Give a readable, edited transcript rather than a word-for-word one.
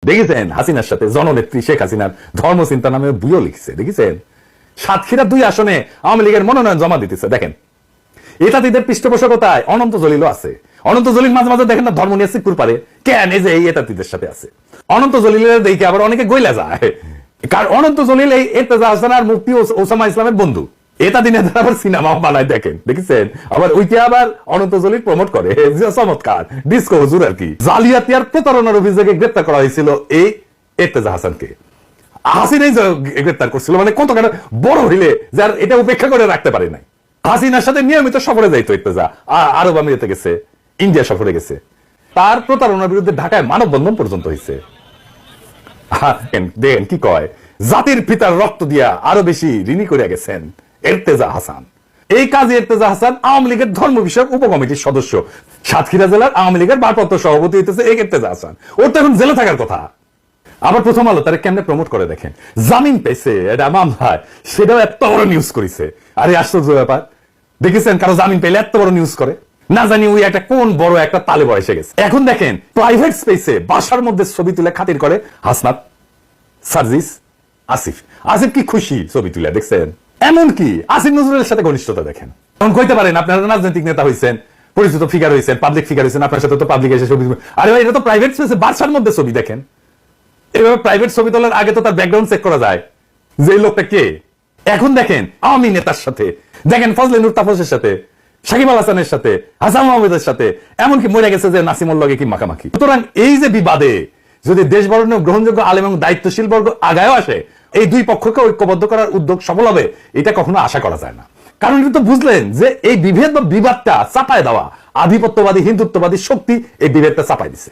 দেখেছেন হাসিনার সাথে জননেত্রী শেখ হাসিনার ধর্মচিন্তা নামে বইও লিখছে, দেখেছেন? সাতক্ষীরা 2 আসনে আওয়ামী লীগের মনোনয়ন জমা দিতেছে। দেখেন, এটাতিদের পৃষ্ঠপোষকতায় অনন্ত জলিলও আছে। অনন্ত জলিল মাঝে মাঝে দেখেন না ধর্ম নিয়ে সিকুর পারে, কেন এই যে এই এটাতিদের সাথে আছে। অনন্ত জলিলের দেখে আবার অনেকে গইলা যায়, কারণ অনন্ত জলিল এই এরতেজা হাসান আর মুফতি ওসামা ইসলামের বন্ধু। এটা দিনে আবার সিনেমা বানায়, দেখেন, দেখেছেন? আবার ওইটা আবার অনন্ত জলিল প্রমোট করে, চমৎকার ডিস্কো হুজুর আর কি। জালিয়াতি আর প্রতারণার অভিযোগে গ্রেপ্তার করা হয়েছিল এই এরতেজা হাসানকে। হাসিনাই গ্রেপ্তার করছিল, মানে কত বড় হইলে যার এটা উপেক্ষা করে রাখতে পারে নাই। হাসিনার সাথে নিয়মিত সফরে যাইতো ইর্তেজা, আরব আমিরাতে গেছে, ইন্ডিয়া সফরে গেছে। তার প্রতারণার বিরুদ্ধে ঢাকায় মানববন্ধন পর্যন্ত হয়েছে। দেখেন কি কয়, জাতির পিতার রক্ত দিয়া আরো বেশি ঋণী করে গেছেন ইর্তেজা হাসান। এই কাজে ইর্তেজা হাসান আওয়ামী লীগের ধর্ম বিষয়ক উপকমিটির সদস্য, সাতক্ষীরা জেলার আওয়ামী লীগের ভারপ্রাপ্ত সভাপতি হইতেছে এই ইর্তেজা হাসান। ওর তো এখন জেলে থাকার কথা। আবার প্রথম আলো তারা কেমনে প্রমোট করে দেখেন, জামিন পেয়েছে এটা মামলায়, সেটাও এত বড় নিউজ করেছে। আরে আশ্চর্য ব্যাপার, দেখেছেন কারো জামিন পেলে এত বড় নিউজ করে? না জানি ওই একটা কোন বড় একটা তালে বয়সে গেছে। এখন দেখেন প্রাইভেট স্পেসে বাসার মধ্যে ছবি তুলে খাতির করে হাসনাত, সার্জিস, আসিফ। আসিফ কি খুশি ছবি তুলে, দেখছেন? এমনকি আসিফ নজরুলের সাথে ঘনিষ্ঠতা দেখেন। এখন কইতে পারেন আপনারা রাজনৈতিক নেতা হয়েছেন, পরিচিত ফিগার হয়েছেন, পাবলিক ফিগার হয়েছেন, আপনার সাথে তো পাবলিক এসে ছবি। আরে ভাই, এটা তো প্রাইভেট স্পেসে বাসার মধ্যে ছবি, দেখেন। এভাবে প্রাইভেট ছবি তোলার আগে তো তার ব্যাকগ্রাউন্ড চেক করা যায় যে এই লোকটা কে। এখন দেখেন আওয়ামী নেতার সাথে, দেখেন ফজলে নূর তাপসের সাথে, সাকিব আল হাসানের সাথে, হাসান মাহমুদের সাথে, এমনকি মরে গেছে যে নাসিমুল লগে কি মাখামাখি। সুতরাং এই যে বিবাদে যদি দেশ বরণীয় গ্রহণযোগ্য আলেম এবং দায়িত্বশীল বর্গ আগায়ও আসে, এই দুই পক্ষকে ঐক্যবদ্ধ করার উদ্যোগ সফল হবে এটা কখনো আশা করা যায় না। কারণ এটা তো বুঝলেন যে এই বিভেদ বা বিবাদটা চাপায় দেওয়া আধিপত্যবাদী হিন্দুত্ববাদী শক্তি এই বিভেদটা চাপাই দিছে।